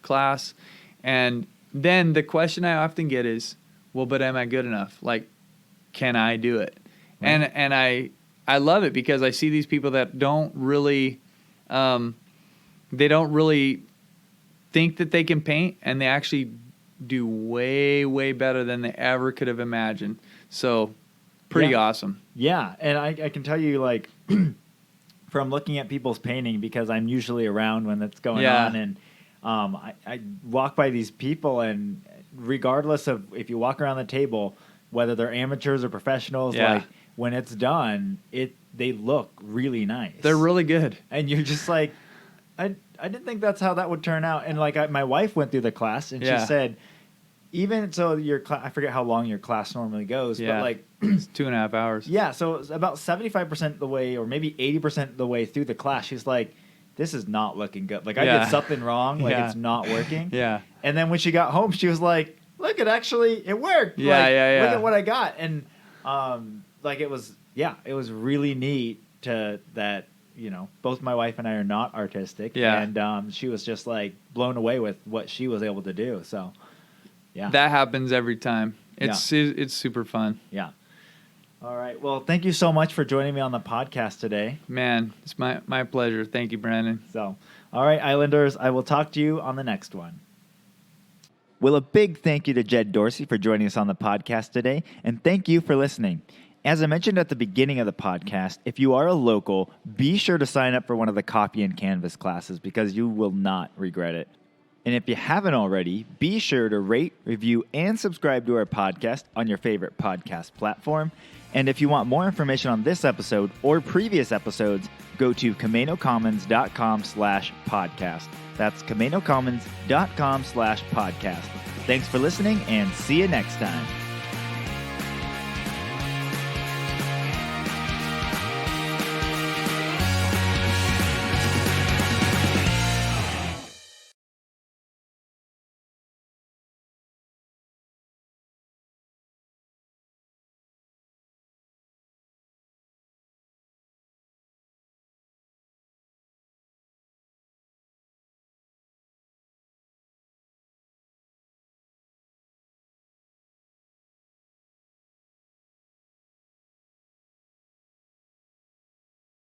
class. And then the question I often get is, well, but am I good enough? Can I do it? Right. And I love it because I see these people that don't really think that they can paint, and they actually do way, way better than they ever could have imagined. So pretty awesome. Yeah. And I can tell you, from looking at people's painting, because I'm usually around when that's going on, and I walk by these people, and regardless of if you walk around the table, whether they're amateurs or professionals, when it's done, they look really nice. They're really good. And you're just like, I didn't think that's how that would turn out. And my wife went through the class, and she said, even so, I forget how long your class normally goes, but it's 2.5 hours. Yeah, so it's about 75% of the way, or maybe 80% of the way through the class, she's like, this is not looking good. I did something wrong. It's not working. Yeah. And then when she got home, she was like, look, it worked. Look at what I got. And it was really neat that both my wife and I are not artistic. Yeah. And she was just blown away with what she was able to do. So, yeah. That happens every time. It's super fun. Yeah. All right. Well, thank you so much for joining me on the podcast today. Man, it's my pleasure. Thank you, Brandon. So, all right, Islanders, I will talk to you on the next one. Well, a big thank you to Jed Dorsey for joining us on the podcast today, and thank you for listening. As I mentioned at the beginning of the podcast, if you are a local, be sure to sign up for one of the copy and canvas classes, because you will not regret it. And if you haven't already, be sure to rate, review, and subscribe to our podcast on your favorite podcast platform. And if you want more information on this episode or previous episodes, go to CamanoCommons.com/podcast. That's CamanoCommons.com/podcast. Thanks for listening, and see you next time.